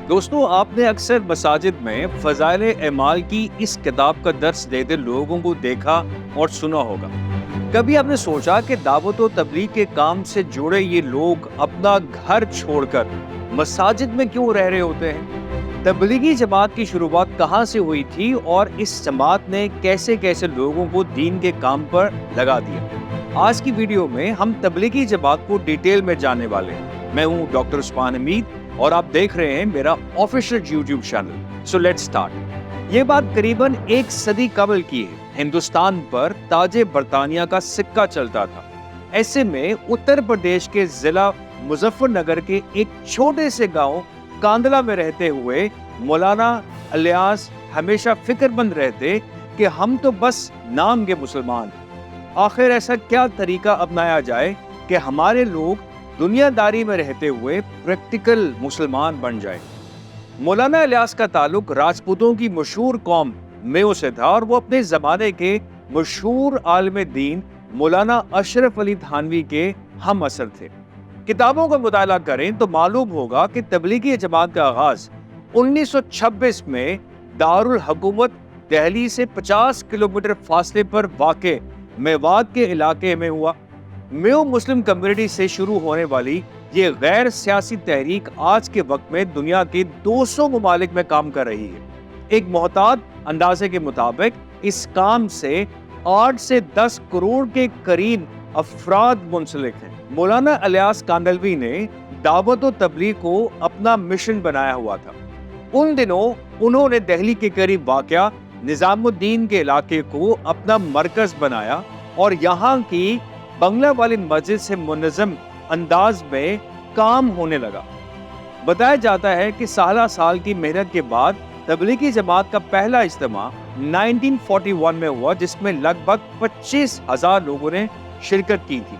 دوستوں، آپ نے اکثر مساجد میں فضائل اعمال کی اس کتاب کا درس دیتے لوگوں کو دیکھا اور سنا ہوگا۔ کبھی آپ نے سوچا کہ دعوت و تبلیغ کے کام سے جڑے یہ لوگ اپنا گھر چھوڑ کر مساجد میں کیوں رہ رہے ہوتے ہیں؟ تبلیغی جماعت کی شروعات کہاں سے ہوئی تھی اور اس جماعت نے کیسے کیسے لوگوں کو دین کے کام پر لگا دیا؟ آج کی ویڈیو میں ہم تبلیغی جماعت کو ڈیٹیل میں جاننے والے ہیں۔ میں ہوں ڈاکٹر عثمان حمید اور آپ دیکھ رہے ہیں میرا official YouTube channel. So let's start. یہ بات قریباً ایک صدی قبل کی ہے۔ ہندوستان پر تاج برطانیہ کا سکہ چلتا تھا۔ ایسے میں اتر پردیش کے ضلع مظفر نگر کے ایک چھوٹے سے گاؤں کاندلہ میں رہتے ہوئے مولانا الیاس ہمیشہ فکر مند رہتے کہ ہم تو بس نام کے مسلمان ہیں۔ آخر ایسا کیا طریقہ اپنایا جائے کہ ہمارے لوگ دنیا داری میں رہتے ہوئے پریکٹیکل مسلمان بن جائے۔ مولانا الیاس کا تعلق راجپوتوں کی مشہور قوم میو سے تھا اور وہ اپنے زمانے کے مشہور عالم دین مولانا اشرف علی تھانوی کے ہم عصر تھے۔ کتابوں کا مطالعہ کریں تو معلوم ہوگا کہ تبلیغی جماعت کا آغاز 1926 میں دارالحکومت دہلی سے 50 کلومیٹر فاصلے پر واقع میوات کے علاقے میں ہوا۔ میو مسلم کمیونٹی سے شروع ہونے والی یہ غیر سیاسی تحریک آج کے وقت میں دنیا کے 200 ممالک میں کام کر رہی ہے۔ ایک محتاط اندازے کے مطابق اس کام سے 8 سے 10 کروڑ کے قریب افراد منسلک ہیں۔ مولانا الیاس کاندلوی نے دعوت و تبلیغ کو اپنا مشن بنایا ہوا تھا۔ ان دنوں انہوں نے دہلی کے قریب واقع نظام الدین کے علاقے کو اپنا مرکز بنایا اور یہاں کی بنگلہ والی مسجد سے منظم انداز میں کام ہونے لگا۔ بتایا جاتا ہے کہ سالہ سال کی محنت کے بعد تبلیغی جماعت کا پہلا اجتماع 1941 میں ہوا، جس میں لگ بھگ 25,000 لوگوں نے شرکت کی تھی۔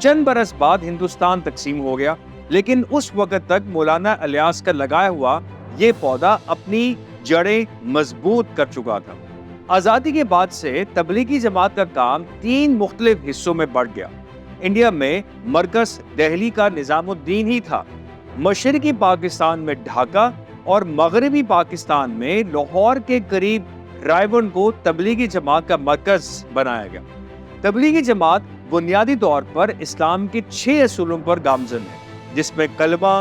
چند برس بعد ہندوستان تقسیم ہو گیا، لیکن اس وقت تک مولانا الیاس کا لگایا ہوا یہ پودا اپنی جڑیں مضبوط کر چکا تھا۔ آزادی کے بعد سے تبلیغی جماعت کا کام 3 مختلف حصوں میں بڑھ گیا۔ انڈیا میں مرکز دہلی کا نظام الدین ہی تھا، مشرقی پاکستان میں ڈھاکہ اور مغربی پاکستان میں لاہور کے قریب رائے کو تبلیغی جماعت کا مرکز بنایا گیا۔ تبلیغی جماعت بنیادی طور پر اسلام کے 6 اصولوں پر گامزن ہے، جس میں کلمہ،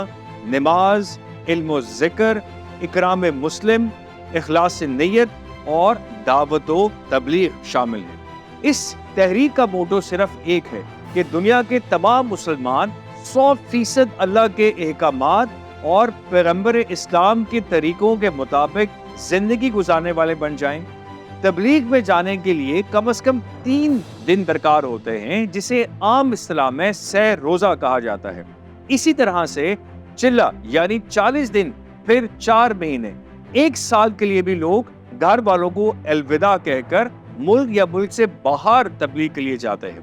نماز، علم و ذکر، اکرام مسلم، اخلاص نیت اور دعوت و تبلیغ شامل ہے۔ اس تحریک کا موٹو صرف ایک ہے کہ دنیا کے تمام مسلمان 100% اللہ کے احکامات اور پیغمبر اسلام کے طریقوں کے مطابق زندگی گزارنے والے بن جائیں۔ تبلیغ میں جانے کے لیے کم از کم 3 دن درکار ہوتے ہیں، جسے عام اصطلاح میں سہ روزہ کہا جاتا ہے۔ اسی طرح سے چلہ یعنی 40 دن، پھر 4 مہینے، 1 سال کے لیے بھی لوگ گھر والوں کو الوداع کہہ کر ملک یا ملک سے باہر تبلیغ کے لیے جاتے ہیں۔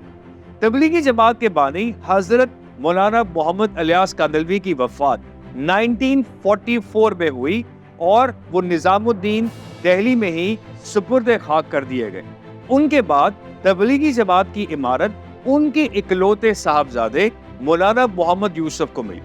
تبلیغی جماعت کے بانی حضرت مولانا محمد الیاس کاندلوی کی وفات 1944 میں ہوئی اور وہ نظام الدین دہلی میں ہی سپرد خاک کر دیے گئے۔ ان کے بعد تبلیغی جماعت کی عمارت ان کے اکلوتے صاحبزادے مولانا محمد یوسف کو ملی۔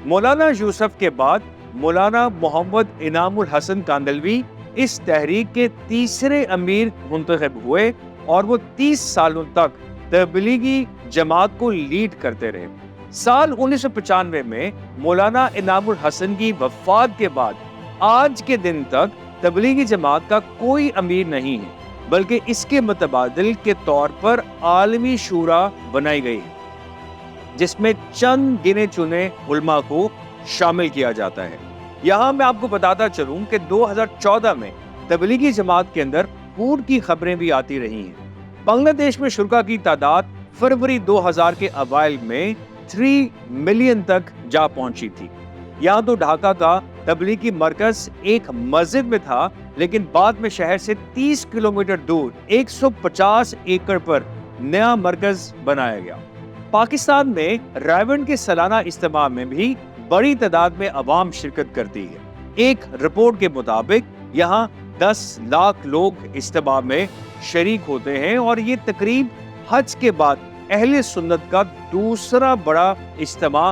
مولانا یوسف کے بعد مولانا محمد انعام الحسن کاندلوی اس تحریک کے تیسرے امیر منتخب ہوئے اور وہ 30 سالوں تک تبلیغی جماعت کو لیڈ کرتے رہے۔ سال 1995 میں مولانا انعام الحسن کی وفات کے بعد آج کے دن تک تبلیغی جماعت کا کوئی امیر نہیں ہے، بلکہ اس کے متبادل کے طور پر عالمی شورا بنائی گئی ہے، جس میں چند گنے چنے علماء کو شامل کیا جاتا ہے۔ یہاں میں آپ کو بتاتا چلوں کہ 2014 میں تبلیغی جماعت کے اندر پھوٹ کی خبریں بھی آتی رہی ہیں۔ بنگلہ دیش میں شرکا کی تعداد فروری 2000 کے اوائل میں 3 ملین تک جا پہنچی تھی۔ یہاں تو ڈھاکہ کا تبلیغی مرکز ایک مسجد میں تھا، لیکن بعد میں شہر سے 30 کلومیٹر دور 150 ایکڑ پر نیا مرکز بنایا گیا۔ پاکستان میں رائے کے سالانہ اجتماع میں بھی بڑی تعداد میں عوام شرکت کرتی ہے۔ ایک رپورٹ کے مطابق یہاں 10 لاکھ لوگ اجتماع میں شریک ہوتے ہیں اور یہ تقریب حج کے بعد اہل سنت کا دوسرا بڑا اجتماع